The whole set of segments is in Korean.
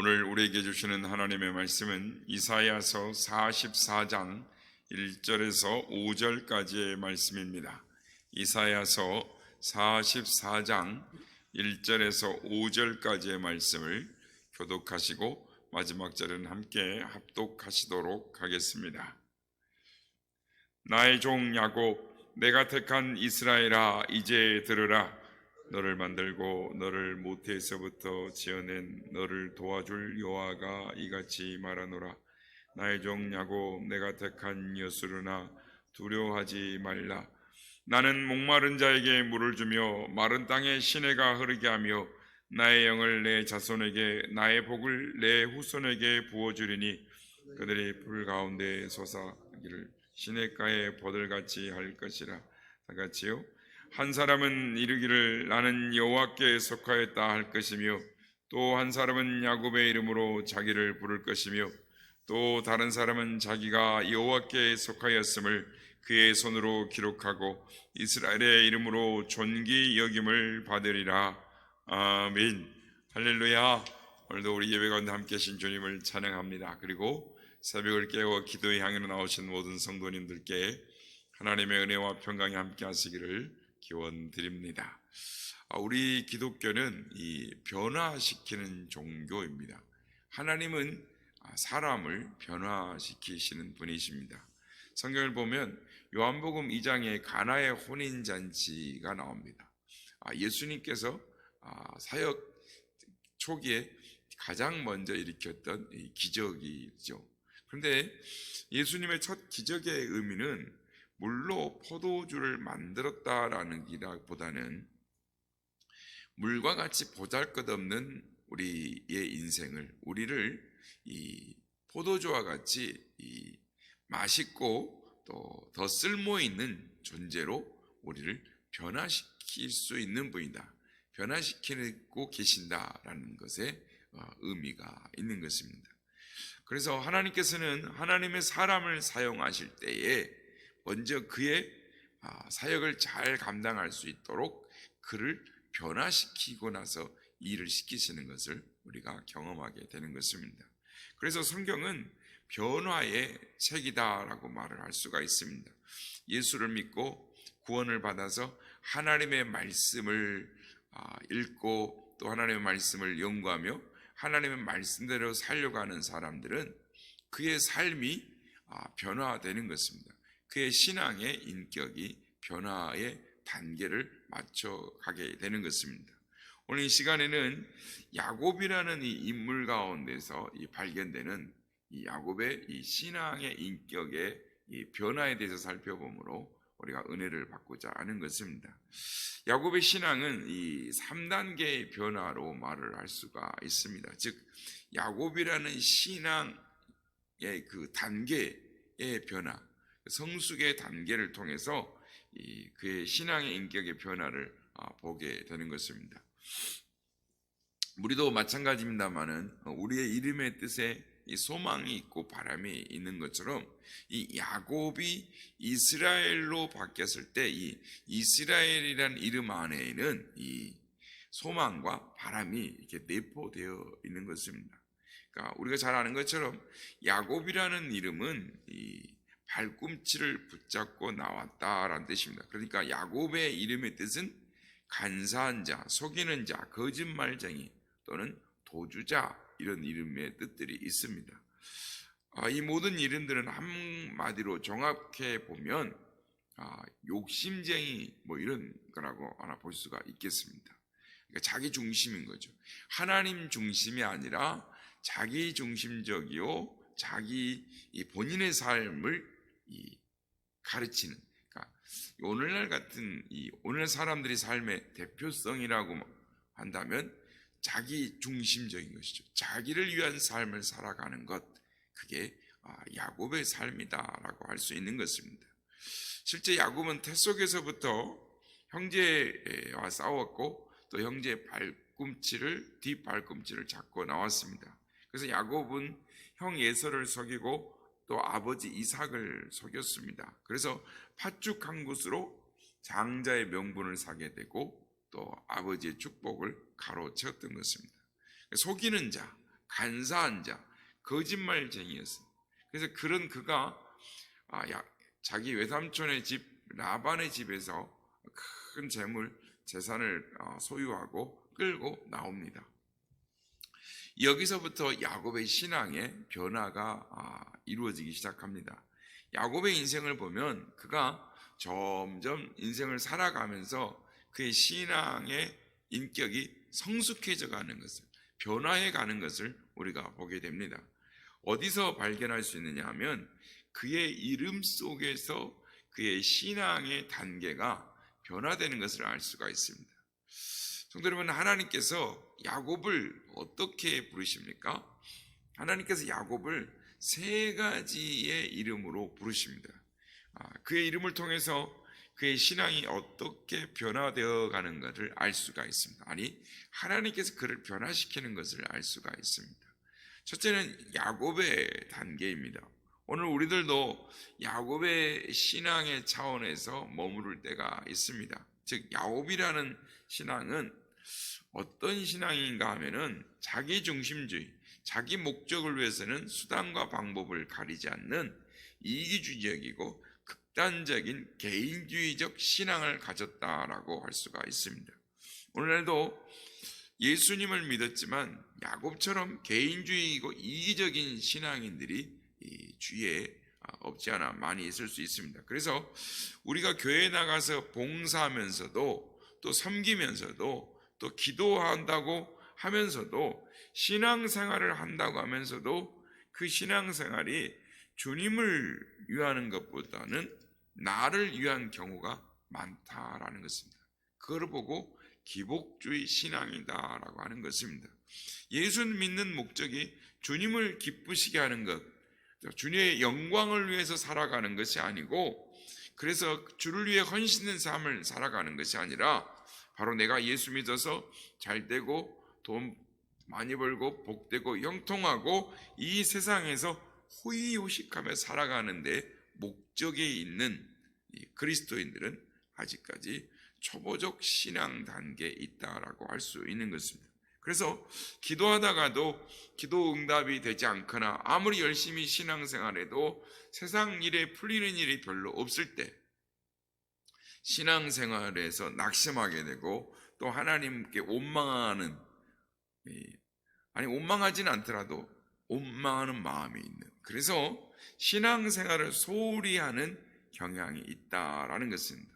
오늘 우리에게 주시는 하나님의 말씀은 이사야서 44장 1절에서 5절까지의 말씀입니다. 이사야서 44장 1절에서 5절까지의 말씀을 교독하시고 마지막 절은 함께 합독하시도록 하겠습니다. 나의 종 야곱, 내가 택한 이스라엘아, 이제 들으라. 너를 만들고 너를 모태에서부터 지어낸 너를 도와줄 여호와가 이같이 말하노라. 나의 종 야곱, 내가 택한 여수르나 두려워하지 말라. 나는 목마른 자에게 물을 주며 마른 땅에 시내가 흐르게 하며 나의 영을 내 자손에게 나의 복을 내 후손에게 부어주리니 그들이 불 가운데 솟아나기를 시냇가에 버들같이 할 것이라. 다같이요. 한 사람은 이르기를 나는 여호와께 속하였다 할 것이며 또 한 사람은 야곱의 이름으로 자기를 부를 것이며 또 다른 사람은 자기가 여호와께 속하였음을 그의 손으로 기록하고 이스라엘의 이름으로 존귀 여김을 받으리라. 아멘. 할렐루야. 오늘도 우리 예배 가운데 함께 하신 주님을 찬양합니다. 그리고 새벽을 깨워 기도의 향으로 나오신 모든 성도님들께 하나님의 은혜와 평강이 함께 하시기를 기원드립니다. 우리 기독교는 이 변화시키는 종교입니다. 하나님은 사람을 변화시키시는 분이십니다. 성경을 보면 요한복음 2장에 가나의 혼인잔치가 나옵니다. 예수님께서 사역 초기에 가장 먼저 일으켰던 기적이죠. 그런데 예수님의 첫 기적의 의미는 물로 포도주를 만들었다라는 기라보다는 물과 같이 보잘것없는 우리의 인생을, 우리를 이 포도주와 같이 맛있고 또 더 쓸모 있는 존재로 우리를 변화시킬 수 있는 분이다. 변화시키고 계신다라는 것에 의미가 있는 것입니다. 그래서 하나님께서는 하나님의 사람을 사용하실 때에 먼저 그의 사역을 잘 감당할 수 있도록 그를 변화시키고 나서 일을 시키시는 것을 우리가 경험하게 되는 것입니다. 그래서 성경은 변화의 책이다라고 말을 할 수가 있습니다. 예수를 믿고 구원을 받아서 하나님의 말씀을 읽고 또 하나님의 말씀을 연구하며 하나님의 말씀대로 살려고 하는 사람들은 그의 삶이 변화되는 것입니다. 그의 신앙의 인격이 변화의 단계를 맞춰가게 되는 것입니다. 오늘 이 시간에는 야곱이라는 이 인물 가운데서 발견되는 이 야곱의 이 신앙의 인격의 이 변화에 대해서 살펴보므로 우리가 은혜를 받고자 하는 것입니다. 야곱의 신앙은 이 3단계의 변화로 말을 할 수가 있습니다. 즉 야곱이라는 신앙의 그 단계의 변화, 성숙의 단계를 통해서 그의 신앙의 인격의 변화를 보게 되는 것입니다. 우리도 마찬가지입니다만은 우리의 이름의 뜻에 이 소망이 있고 바람이 있는 것처럼 이 야곱이 이스라엘로 바뀌었을 때 이 이스라엘이라는 이름 안에는 이 소망과 바람이 이렇게 내포되어 있는 것입니다. 그러니까 우리가 잘 아는 것처럼 야곱이라는 이름은 이 발꿈치를 붙잡고 나왔다라는 뜻입니다. 그러니까 야곱의 이름의 뜻은 간사한 자, 속이는 자, 거짓말쟁이 또는 도주자, 이런 이름의 뜻들이 있습니다. 이 모든 이름들은 한마디로 종합해 보면 욕심쟁이 이런 거라고 하나 볼 수가 있겠습니다. 그러니까 자기 중심인 거죠. 하나님 중심이 아니라 자기 중심적이요 자기 본인의 삶을 가르치는, 그러니까 오늘날 같은 오늘 사람들이 삶의 대표성이라고 한다면 자기 중심적인 것이죠. 자기를 위한 삶을 살아가는 것, 그게 야곱의 삶이다라고 할 수 있는 것입니다. 실제 야곱은 태 속에서부터 형제와 싸웠고 또 형제의 뒷발꿈치를 잡고 나왔습니다. 그래서 야곱은 형 에서를 속이고 또 아버지 이삭을 속였습니다. 그래서 팥죽 한 곳으로 장자의 명분을 사게 되고 또 아버지의 축복을 가로채웠던 것입니다. 속이는 자, 간사한 자, 거짓말쟁이였어요. 그래서 그런 그가 자기 외삼촌의 집 라반의 집에서 큰 재산을 소유하고 끌고 나옵니다. 여기서부터 야곱의 신앙의 변화가 이루어지기 시작합니다. 야곱의 인생을 보면 그가 점점 인생을 살아가면서 그의 신앙의 인격이 성숙해져 가는 것을, 변화해 가는 것을 우리가 보게 됩니다. 어디서 발견할 수 있느냐 하면 그의 이름 속에서 그의 신앙의 단계가 변화되는 것을 알 수가 있습니다. 성도 여러분, 하나님께서 야곱을 어떻게 부르십니까? 하나님께서 야곱을 세 가지의 이름으로 부르십니다. 그의 이름을 통해서 그의 신앙이 어떻게 변화되어 가는가를 알 수가 있습니다. 아니, 하나님께서 그를 변화시키는 것을 알 수가 있습니다. 첫째는 야곱의 단계입니다. 오늘 우리들도 야곱의 신앙의 차원에서 머무를 때가 있습니다. 즉, 야곱이라는 신앙은 어떤 신앙인가 하면은 자기 중심주의, 자기 목적을 위해서는 수단과 방법을 가리지 않는 이기주의적이고 극단적인 개인주의적 신앙을 가졌다라고 할 수가 있습니다. 오늘날도 예수님을 믿었지만 야곱처럼 개인주의이고 이기적인 신앙인들이 이 주위에 없지 않아 많이 있을 수 있습니다. 그래서 우리가 교회에 나가서 봉사하면서도 또 섬기면서도 또 기도한다고 하면서도 신앙생활을 한다고 하면서도 그 신앙생활이 주님을 위하는 것보다는 나를 위한 경우가 많다라는 것입니다. 그걸 보고 기복주의 신앙이다라고 하는 것입니다. 예수 믿는 목적이 주님을 기쁘시게 하는 것, 주님의 영광을 위해서 살아가는 것이 아니고, 그래서 주를 위해 헌신된 삶을 살아가는 것이 아니라 바로 내가 예수 믿어서 잘되고 돈 많이 벌고 복되고 형통하고 이 세상에서 호의호식하며 살아가는데 목적이 있는 그리스도인들은 아직까지 초보적 신앙 단계에 있다라고 할 수 있는 것입니다. 그래서 기도하다가도 기도 응답이 되지 않거나 아무리 열심히 신앙생활해도 세상 일에 풀리는 일이 별로 없을 때 신앙생활에서 낙심하게 되고 또 하나님께 원망하는, 아니 원망하지는 않더라도 원망하는 마음이 있는, 그래서 신앙생활을 소홀히 하는 경향이 있다라는 것입니다.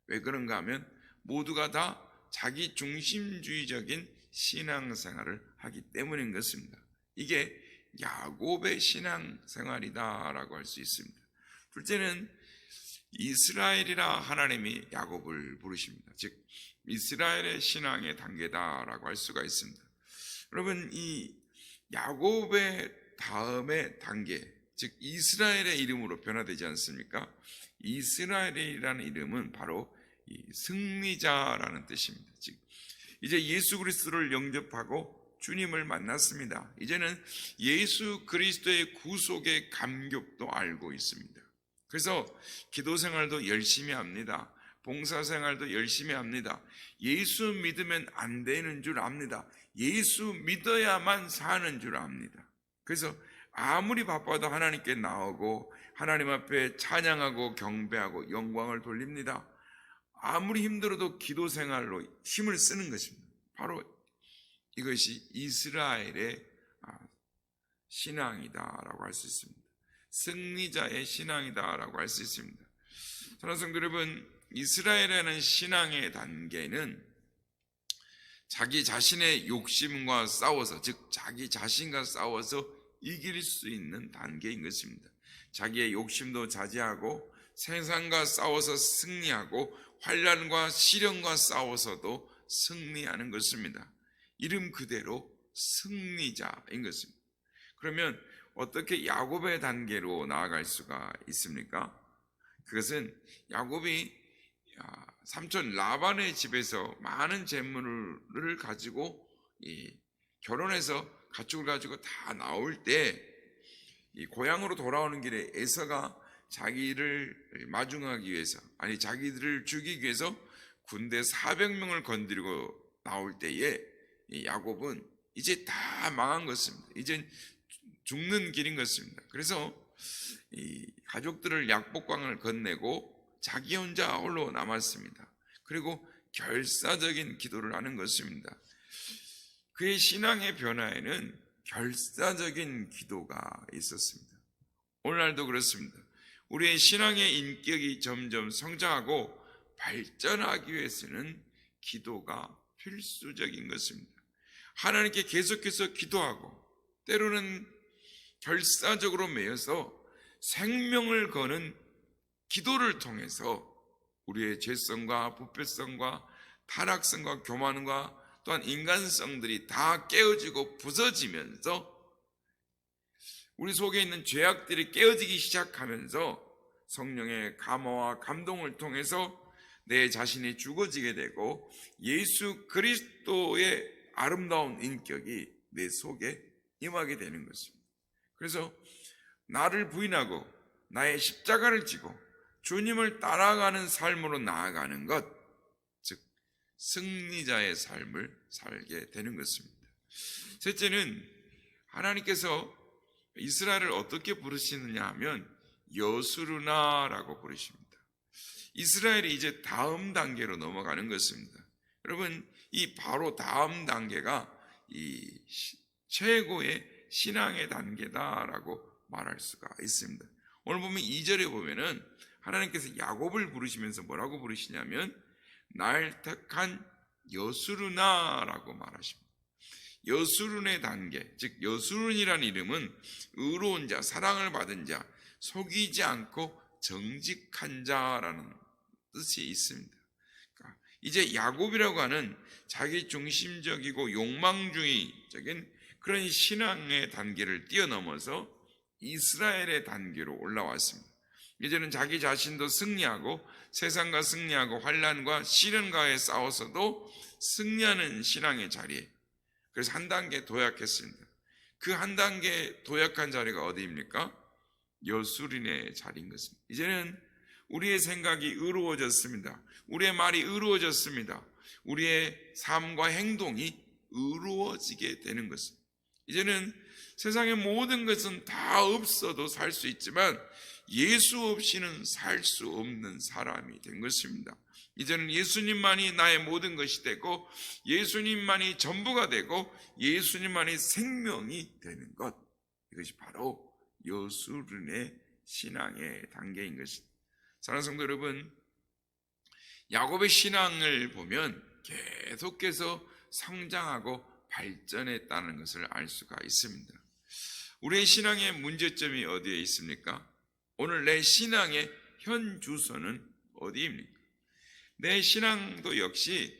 왜 그런가 하면 모두가 다 자기 중심주의적인 신앙생활을 하기 때문인 것입니다. 이게 야곱의 신앙생활이다라고 할 수 있습니다. 둘째는 이스라엘이라 하나님이 야곱을 부르십니다. 즉 이스라엘의 신앙의 단계다라고 할 수가 있습니다. 여러분, 이 야곱의 다음의 단계, 즉 이스라엘의 이름으로 변화되지 않습니까? 이스라엘이라는 이름은 바로 이 승리자라는 뜻입니다. 즉 이제 예수 그리스도를 영접하고 주님을 만났습니다. 이제는 예수 그리스도의 구속의 감격도 알고 있습니다. 그래서 기도 생활도 열심히 합니다. 봉사 생활도 열심히 합니다. 예수 믿으면 안 되는 줄 압니다. 예수 믿어야만 사는 줄 압니다. 그래서 아무리 바빠도 하나님께 나오고 하나님 앞에 찬양하고 경배하고 영광을 돌립니다. 아무리 힘들어도 기도 생활로 힘을 쓰는 것입니다. 바로 이것이 이스라엘의 신앙이다라고 할 수 있습니다. 승리자의 신앙이다라고 할 수 있습니다. 사랑하는 성도 여러분, 이스라엘이라는 신앙의 단계는 자기 자신의 욕심과 싸워서, 즉 자기 자신과 싸워서 이길 수 있는 단계인 것입니다. 자기의 욕심도 자제하고 세상과 싸워서 승리하고 환난과 시련과 싸워서도 승리하는 것입니다. 이름 그대로 승리자인 것입니다. 그러면 어떻게 야곱의 단계로 나아갈 수가 있습니까? 그것은 야곱이 삼촌 라반의 집에서 많은 재물을 가지고 결혼해서 가축을 가지고 다 나올 때 이 고향으로 돌아오는 길에 에서가 자기를 마중하기 위해서, 아니 자기들을 죽이기 위해서 군대 400명을 건드리고 나올 때에 이 야곱은 이제 다 망한 것입니다. 이제 죽는 길인 것입니다. 그래서 이 가족들을 약복강을 건네고 자기 혼자 홀로 남았습니다. 그리고 결사적인 기도를 하는 것입니다. 그의 신앙의 변화에는 결사적인 기도가 있었습니다. 오늘날도 그렇습니다. 우리의 신앙의 인격이 점점 성장하고 발전하기 위해서는 기도가 필수적인 것입니다. 하나님께 계속해서 기도하고 때로는 결사적으로 매여서 생명을 거는 기도를 통해서 우리의 죄성과 부패성과 타락성과 교만과 또한 인간성들이 다 깨어지고 부서지면서 우리 속에 있는 죄악들이 깨어지기 시작하면서 성령의 감화와 감동을 통해서 내 자신이 죽어지게 되고 예수 그리스도의 아름다운 인격이 내 속에 임하게 되는 것입니다. 그래서 나를 부인하고 나의 십자가를 지고 주님을 따라가는 삶으로 나아가는 것, 즉 승리자의 삶을 살게 되는 것입니다. 셋째는 하나님께서 이스라엘을 어떻게 부르시느냐 하면 여수르나라고 부르십니다. 이스라엘이 이제 다음 단계로 넘어가는 것입니다. 여러분, 이 바로 다음 단계가 이 최고의 신앙의 단계다라고 말할 수가 있습니다. 오늘 보면 2절에 보면은 하나님께서 야곱을 부르시면서 뭐라고 부르시냐면 날 택한 여수르나라고 말하십니다. 여수른의 단계, 즉 여수른이라는 이름은 의로운 자, 사랑을 받은 자, 속이지 않고 정직한 자라는 뜻이 있습니다. 그러니까 이제 야곱이라고 하는 자기 중심적이고 욕망주의적인 그런 신앙의 단계를 뛰어넘어서 이스라엘의 단계로 올라왔습니다. 이제는 자기 자신도 승리하고 세상과 승리하고 환난과 시련과에 싸워서도 승리하는 신앙의 자리에, 그래서 한 단계 도약했습니다. 그 한 단계 도약한 자리가 어디입니까? 여수린의 자리인 것입니다. 이제는 우리의 생각이 의로워졌습니다. 우리의 말이 의로워졌습니다. 우리의 삶과 행동이 의로워지게 되는 것입니다. 이제는 세상의 모든 것은 다 없어도 살 수 있지만 예수 없이는 살 수 없는 사람이 된 것입니다. 이제는 예수님만이 나의 모든 것이 되고 예수님만이 전부가 되고 예수님만이 생명이 되는 것, 이것이 바로 여수른의 신앙의 단계인 것입니다. 사랑하는 성도 여러분, 야곱의 신앙을 보면 계속해서 성장하고 발전했다는 것을 알 수가 있습니다. 우리의 신앙의 문제점이 어디에 있습니까? 오늘 내 신앙의 현 주소는 어디입니까? 내 신앙도 역시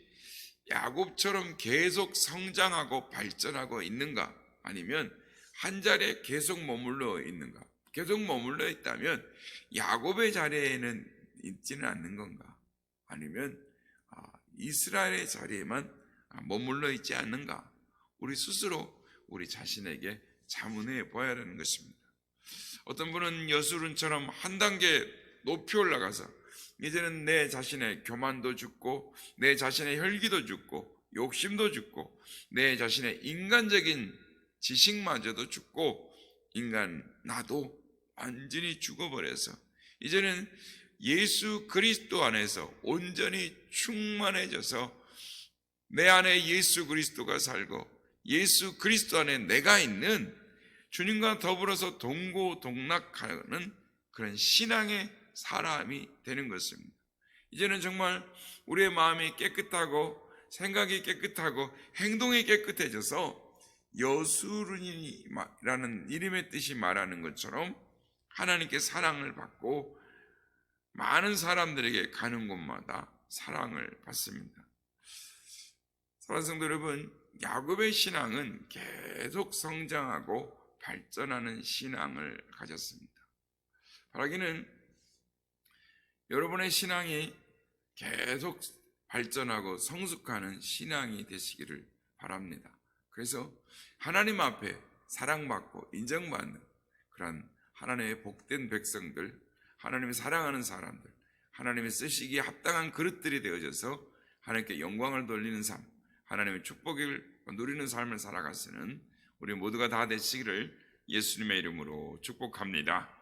야곱처럼 계속 성장하고 발전하고 있는가? 아니면 한 자리에 계속 머물러 있는가? 계속 머물러 있다면 야곱의 자리에는 있지는 않는 건가? 아니면 이스라엘의 자리에만 머물러 있지 않는가? 우리 스스로 우리 자신에게 자문해 보아야 하는 것입니다. 어떤 분은 여수른처럼 한 단계 높이 올라가서 이제는 내 자신의 교만도 죽고 내 자신의 혈기도 죽고 욕심도 죽고 내 자신의 인간적인 지식마저도 죽고 인간 나도 완전히 죽어버려서 이제는 예수 그리스도 안에서 온전히 충만해져서 내 안에 예수 그리스도가 살고 예수 그리스도 안에 내가 있는 주님과 더불어서 동고동락하는 그런 신앙의 사람이 되는 것입니다. 이제는 정말 우리의 마음이 깨끗하고 생각이 깨끗하고 행동이 깨끗해져서 여수른이라는 이름의 뜻이 말하는 것처럼 하나님께 사랑을 받고 많은 사람들에게 가는 곳마다 사랑을 받습니다. 사랑하는 성도 여러분, 야곱의 신앙은 계속 성장하고 발전하는 신앙을 가졌습니다. 바라기는 여러분의 신앙이 계속 발전하고 성숙하는 신앙이 되시기를 바랍니다. 그래서 하나님 앞에 사랑받고 인정받는 그런 하나님의 복된 백성들, 하나님의 사랑하는 사람들, 하나님의 쓰시기에 합당한 그릇들이 되어져서 하나님께 영광을 돌리는 삶, 하나님의 축복을 누리는 삶을 살아갈 수 있는 우리 모두가 다 되시기를 예수님의 이름으로 축복합니다.